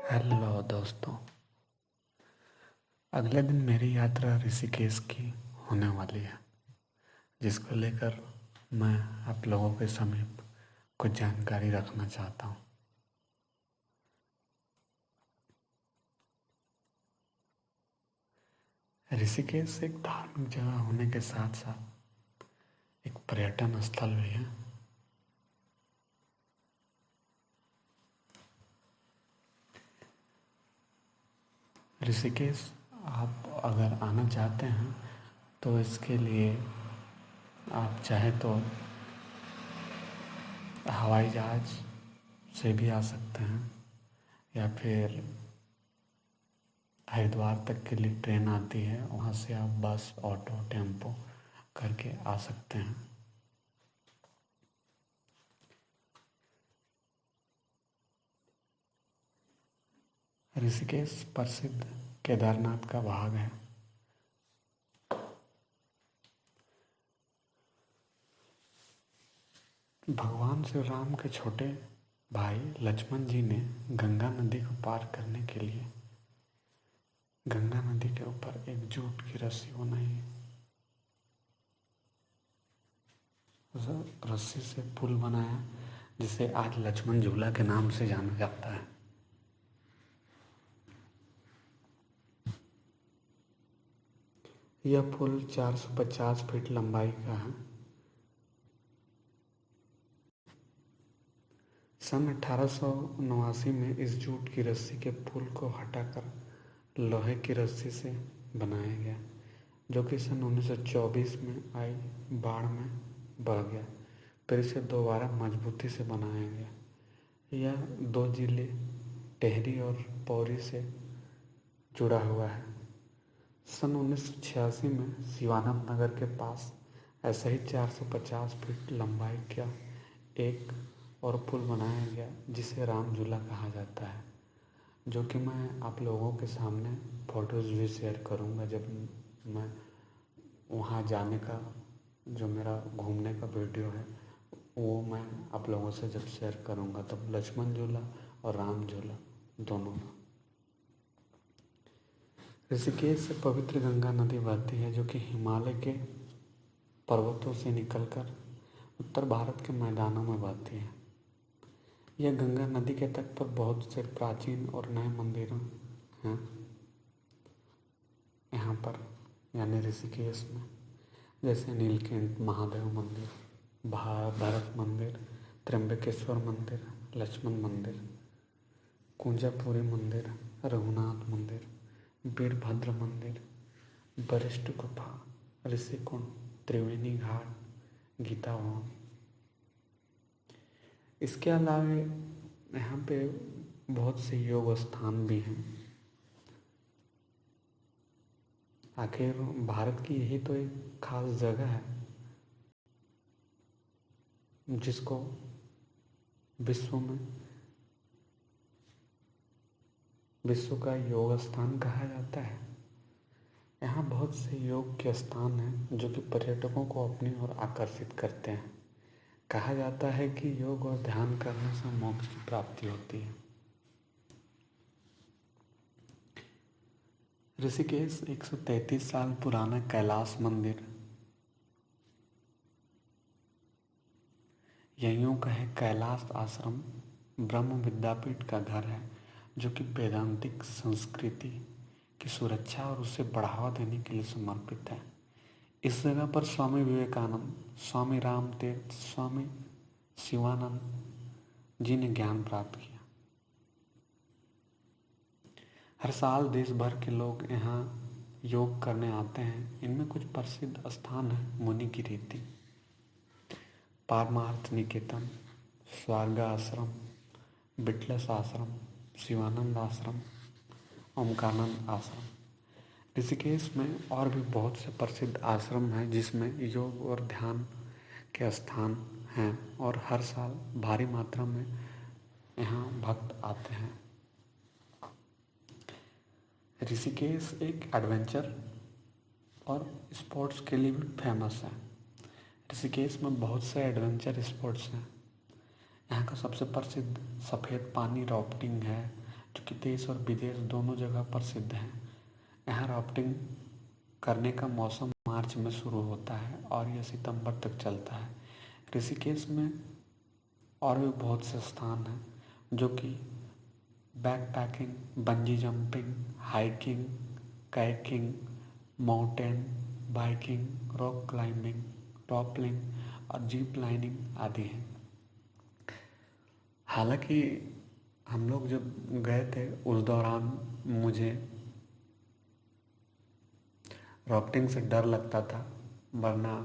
Hello दोस्तों। अगले दिन मेरी यात्रा ऋषिकेश की होने वाली है, जिसको लेकर मैं आप लोगों के समीप कुछ जानकारी रखना चाहता हूँ। ऋषिकेश एक धार्मिक जगह होने के साथ साथ एक पर्यटन स्थल भी है। ऋषिकेश आप अगर आना चाहते हैं तो इसके लिए आप चाहे तो हवाई जहाज़ से भी आ सकते हैं, या फिर हरिद्वार तक के लिए ट्रेन आती है, वहाँ से आप बस, ऑटो, टेम्पो करके आ सकते हैं। ऋषिकेश प्रसिद्ध केदारनाथ का भाग है। भगवान श्री राम के छोटे भाई लक्ष्मण जी ने गंगा नदी को पार करने के लिए गंगा नदी के ऊपर एक जूट की रस्सी बनाई। उस रस्सी से पुल बनाया, जिसे आज लक्ष्मण झूला के नाम से जाना जाता है। यह पुल 450 फीट लंबाई का है। सन 1889 में इस जूट की रस्सी के पुल को हटाकर लोहे की रस्सी से बनाया गया, जो कि सन 1924 में आई बाढ़ में बह गया। फिर इसे दोबारा मजबूती से बनाया गया। यह दो जिले टेहरी और पौरी से जुड़ा हुआ है। सन 1986 में शिवानंद नगर के पास ऐसा ही 450 फीट लंबाई का एक और पुल बनाया गया, जिसे राम झूला कहा जाता है, जो कि मैं आप लोगों के सामने फ़ोटोज़ भी शेयर करूँगा। जब मैं वहाँ जाने का, जो मेरा घूमने का वीडियो है, वो मैं आप लोगों से जब शेयर करूँगा, तब लक्ष्मण झूला और राम झूला दोनों। ऋषिकेश से पवित्र गंगा नदी बहती है, जो कि हिमालय के पर्वतों से निकलकर उत्तर भारत के मैदानों में बहती है। यह गंगा नदी के तट पर बहुत से प्राचीन और नए मंदिर हैं यहाँ पर, यानी ऋषिकेश में, जैसे नीलकंठ महादेव मंदिर, भरत मंदिर, त्र्यंबकेश्वर मंदिर, लक्ष्मण मंदिर, कुंजापुरी मंदिर, रघुनाथ मंदिर, वीरभद्र मंदिर, वरिष्ठ गुफा, ऋषिकुंड, त्रिवेणी घाट, गीता भवन। इसके अलावा यहाँ पे बहुत से योग स्थान भी हैं। आखिर भारत की यही तो एक खास जगह है जिसको विश्व का योग स्थान कहा जाता है। यहाँ बहुत से योग के स्थान हैं जो कि पर्यटकों को अपनी ओर आकर्षित करते हैं। कहा जाता है कि योग और ध्यान करने से मोक्ष की प्राप्ति होती है। ऋषिकेश 133 साल पुराना कैलाश मंदिर, यहीं का है कैलाश आश्रम, ब्रह्म विद्यापीठ का घर है, जो कि वेदांतिक संस्कृति की सुरक्षा और उसे बढ़ावा देने के लिए समर्पित है। इस जगह पर स्वामी विवेकानंद, स्वामी रामतीर्थ, स्वामी शिवानंद जी ने ज्ञान प्राप्त किया। हर साल देश भर के लोग यहाँ योग करने आते हैं। इनमें कुछ प्रसिद्ध स्थान हैं: मुनिगिरिति, पारमार्थ निकेतन, स्वर्ग आश्रम, बिटलस आश्रम, शिवानंद आश्रम, ओमकानंद आश्रम। ऋषिकेश में और भी बहुत से प्रसिद्ध आश्रम हैं जिसमें योग और ध्यान के स्थान हैं, और हर साल भारी मात्रा में यहाँ भक्त आते हैं। ऋषिकेश एक एडवेंचर और स्पोर्ट्स के लिए भी फेमस है। ऋषिकेश में बहुत से एडवेंचर स्पोर्ट्स हैं। यहाँ का सबसे प्रसिद्ध सफ़ेद पानी राफ्टिंग है, जो कि देश और विदेश दोनों जगह प्रसिद्ध हैं। यहाँ राफ्टिंग करने का मौसम मार्च में शुरू होता है और यह सितंबर तक चलता है। ऋषिकेश में और भी बहुत से स्थान हैं जो कि backpacking, bungee jumping, hiking, kayaking, mountain biking, rock climbing, rappelling और जीप लाइनिंग आदि हैं। हालांकि हम लोग जब गए थे उस दौरान मुझे राफ्टिंग से डर लगता था, वरना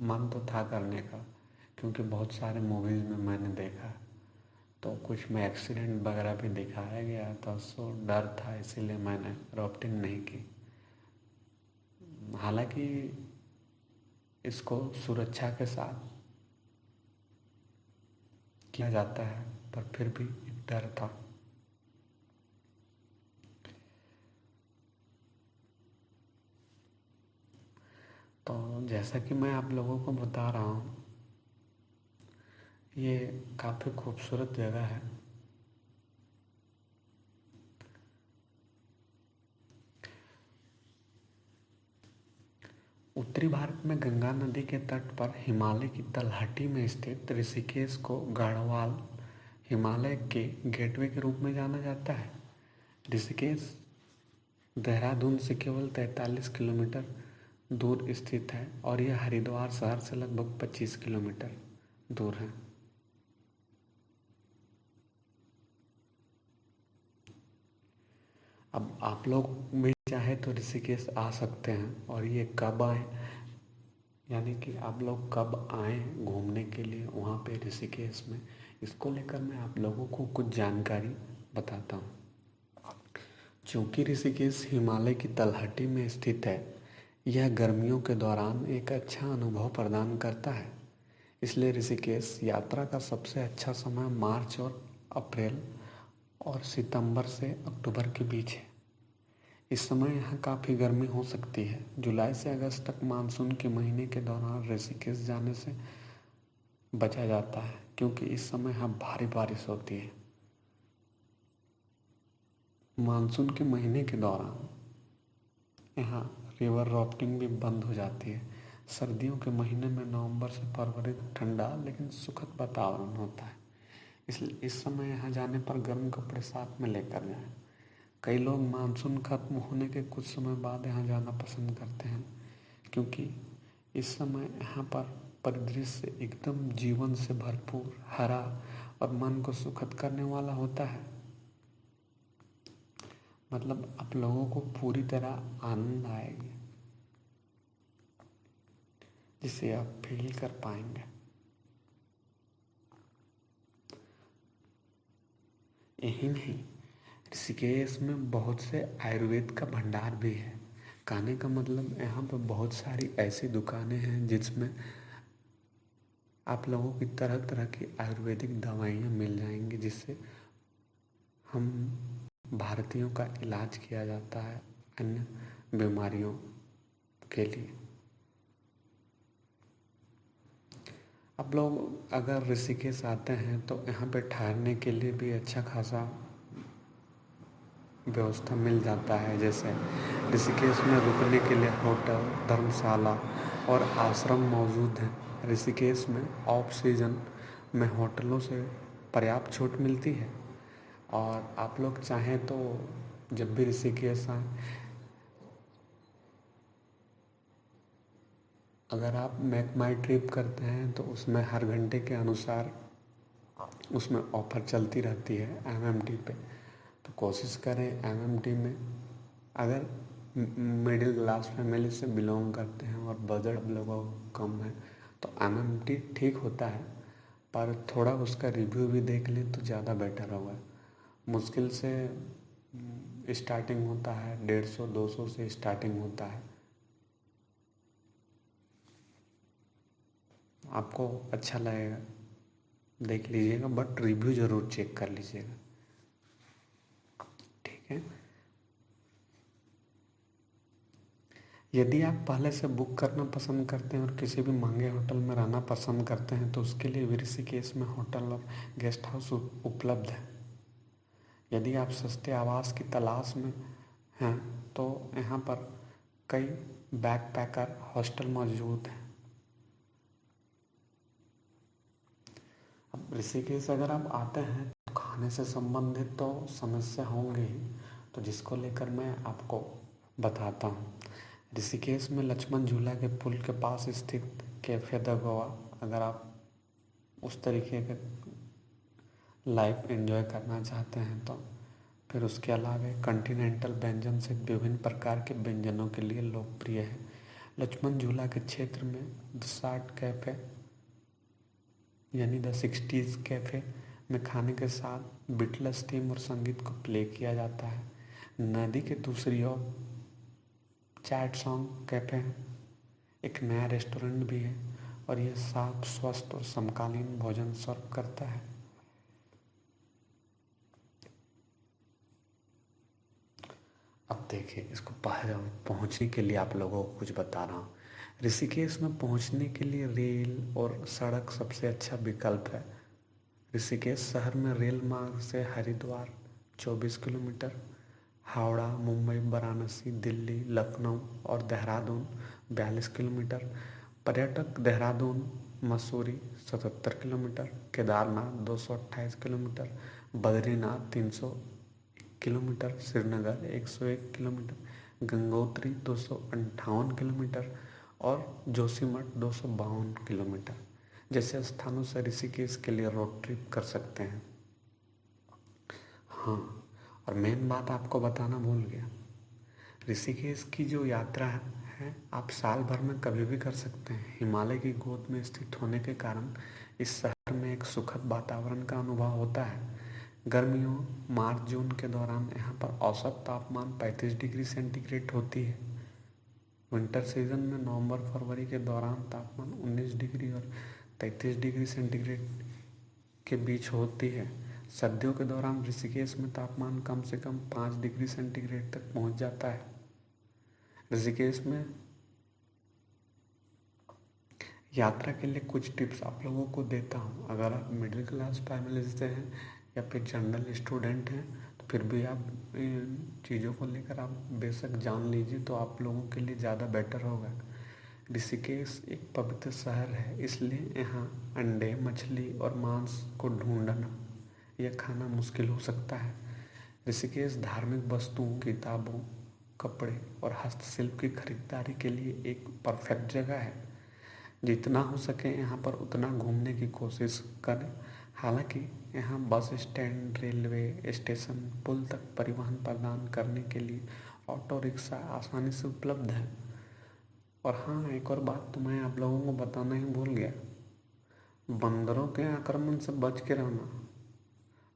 मन तो था करने का, क्योंकि बहुत सारे मूवीज़ में मैंने देखा तो कुछ में एक्सीडेंट वगैरह भी दिखाया गया था, सो डर था, इसीलिए मैंने राफ्टिंग नहीं की। हालांकि इसको सुरक्षा के साथ किया जाता है, पर फिर भी एक डर था। तो जैसा कि मैं आप लोगों को बता रहा हूँ, ये काफ़ी खूबसूरत जगह है। उत्तरी भारत में गंगा नदी के तट पर हिमालय की तलहटी में स्थित ऋषिकेश को गढ़वाल हिमालय के गेटवे के रूप में जाना जाता है। ऋषिकेश देहरादून से केवल 43 किलोमीटर दूर स्थित है और यह हरिद्वार शहर से लगभग 25 किलोमीटर दूर है। अब आप लोग भी चाहे तो ऋषिकेश आ सकते हैं, और ये कब आए, यानी कि आप लोग कब आए घूमने के लिए वहाँ पे ऋषिकेश में, इसको लेकर मैं आप लोगों को कुछ जानकारी बताता हूँ। चूँकि ऋषिकेश हिमालय की तलहटी में स्थित है, यह गर्मियों के दौरान एक अच्छा अनुभव प्रदान करता है। इसलिए ऋषिकेश यात्रा का सबसे अच्छा समय मार्च और अप्रैल और सितंबर से अक्टूबर के बीच है। इस समय यहाँ काफ़ी गर्मी हो सकती है। जुलाई से अगस्त तक मानसून के महीने के दौरान ऋषिकेश जाने से बचा जाता है, क्योंकि इस समय यहाँ भारी बारिश होती है। मानसून के महीने के दौरान यहाँ रिवर राफ्टिंग भी बंद हो जाती है। सर्दियों के महीने में नवंबर से फरवरी तक ठंडा लेकिन सुखद वातावरण होता है, इसलिए इस समय यहाँ जाने पर गर्म कपड़े साथ में लेकर जाएं। कई लोग मानसून खत्म होने के कुछ समय बाद यहाँ जाना पसंद करते हैं, क्योंकि इस समय यहाँ पर परिदृश्य एकदम जीवन से भरपूर, हरा और मन को सुखद करने वाला होता है। मतलब आप लोगों को पूरी तरह आनंद आएगी, जिसे आप फील कर पाएंगे। यही नहीं, ऋषिकेश में बहुत से आयुर्वेद का भंडार भी है। कहने का मतलब यहाँ पर बहुत सारी ऐसी दुकानें हैं जिसमें आप लोगों की तरह तरह की आयुर्वेदिक दवाइयाँ मिल जाएंगी, जिससे हम भारतीयों का इलाज किया जाता है अन्य बीमारियों के लिए। आप लोग अगर ऋषिकेश आते हैं तो यहाँ पे ठहरने के लिए भी अच्छा खासा व्यवस्था मिल जाता है। जैसे ऋषिकेश में रुकने के लिए होटल, धर्मशाला और आश्रम मौजूद हैं। ऋषिकेश में ऑफ सीजन में होटलों से पर्याप्त छूट मिलती है, और आप लोग चाहें तो जब भी ऋषिकेश आएँ, अगर आप मेक माई ट्रिप करते हैं तो उसमें हर घंटे के अनुसार उसमें ऑफ़र चलती रहती है एमएमटी पे। तो कोशिश करें एमएमटी में, अगर मिडिल क्लास फैमिली से बिलोंग करते हैं और बजट लोगों का कम है तो एमएमटी ठीक होता है, पर थोड़ा उसका रिव्यू भी देख लें तो ज़्यादा बेटर होगा। मुश्किल से स्टार्टिंग होता है 150-200 से स्टार्टिंग होता है। आपको अच्छा लगेगा, देख लीजिएगा, बट रिव्यू ज़रूर चेक कर लीजिएगा, ठीक है। यदि आप पहले से बुक करना पसंद करते हैं और किसी भी महंगे होटल में रहना पसंद करते हैं तो उसके लिए भी ऋषिकेश में होटल और गेस्ट हाउस उपलब्ध है। यदि आप सस्ते आवास की तलाश में हैं तो यहाँ पर कई बैकपैकर हॉस्टल मौजूद हैं। अब ऋषिकेश अगर आप आते हैं तो खाने से संबंधित तो समस्या होंगी ही, तो जिसको लेकर मैं आपको बताता हूँ। ऋषिकेश में लक्ष्मण झूला के पुल के पास स्थित कैफ़े द गोवा, अगर आप उस तरीके के लाइफ एंजॉय करना चाहते हैं तो फिर उसके अलावा कॉन्टिनेंटल व्यंजन से विभिन्न प्रकार के व्यंजनों के लिए लोकप्रिय है। लक्ष्मण झूला के क्षेत्र में द 60 कैफ़े यानी द 60s कैफ़े में खाने के साथ बीटल्स थीम और संगीत को प्ले किया जाता है। नदी के दूसरी ओर चैट सॉन्ग कैफ़े एक नया रेस्टोरेंट भी है और यह साफ, स्वस्थ और समकालीन भोजन सर्व करता है। अब देखिए, इसको पहुंचने के लिए आप लोगों को कुछ बता रहा हूँ। ऋषिकेश में पहुंचने के लिए रेल और सड़क सबसे अच्छा विकल्प है। ऋषिकेश शहर में रेल मार्ग से हरिद्वार 24 किलोमीटर, हावड़ा, मुंबई, वाराणसी, दिल्ली, लखनऊ और देहरादून 42 किलोमीटर, पर्यटक Dehradun, Mussoorie 77 kilometre, Kedarnath 228 kilometre, Badrinath 300 kilometre, Srinagar 101 kilometre, Gangotri 258 kilometre और जोशीमठ 252 किलोमीटर जैसे स्थानों से ऋषिकेश के लिए रोड ट्रिप कर सकते हैं। हाँ, और मेन बात आपको बताना भूल गया, ऋषिकेश की जो यात्रा है आप साल भर में कभी भी कर सकते हैं। हिमालय की गोद में स्थित होने के कारण इस शहर में एक सुखद वातावरण का अनुभव होता है। गर्मियों मार्च जून के दौरान यहाँ पर औसत तापमान 35 डिग्री सेंटीग्रेड होती है। विंटर सीजन में नवंबर फरवरी के दौरान तापमान 19 डिग्री और 33 डिग्री सेंटीग्रेड के बीच होती है। सर्दियों के दौरान ऋषिकेश में तापमान कम से कम 5 डिग्री सेंटीग्रेड तक पहुंच जाता है। ऋषिकेश में यात्रा के लिए कुछ टिप्स आप लोगों को देता हूँ। अगर आप मिडिल क्लास फैमिली से हैं या फिर जनरल स्टूडेंट हैं तो फिर भी आप इन चीज़ों को लेकर आप बेशक जान लीजिए तो आप लोगों के लिए ज़्यादा बेटर होगा। ऋषिकेश एक पवित्र शहर है, इसलिए यहाँ अंडे, मछली और मांस को ढूंढना या खाना मुश्किल हो सकता है। ऋषिकेश धार्मिक वस्तुओं, किताबों, कपड़े और हस्तशिल्प की खरीदारी के लिए एक परफेक्ट जगह है। जितना हो सके यहाँ पर उतना घूमने की कोशिश करें। हालांकि यहाँ बस स्टैंड, रेलवे स्टेशन, पुल तक परिवहन प्रदान करने के लिए ऑटो रिक्शा आसानी से उपलब्ध है। और हाँ, एक और बात तो मैं आप लोगों को बताना ही भूल गया, बंदरों के आक्रमण से बच के रहना,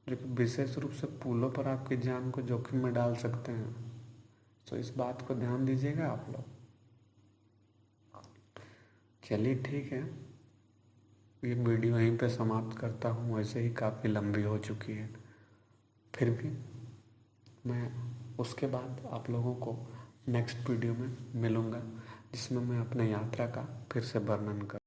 जो कि विशेष रूप से पुलों पर आपकी जान को जोखिम में डाल सकते हैं। तो इस बात को ध्यान दीजिएगा आप लोग। चलिए ठीक है, ये वीडियो यहीं पे समाप्त करता हूँ, वैसे ही काफ़ी लंबी हो चुकी है। फिर भी मैं उसके बाद आप लोगों को नेक्स्ट वीडियो में मिलूँगा जिसमें मैं अपने यात्रा का फिर से वर्णन करूँ।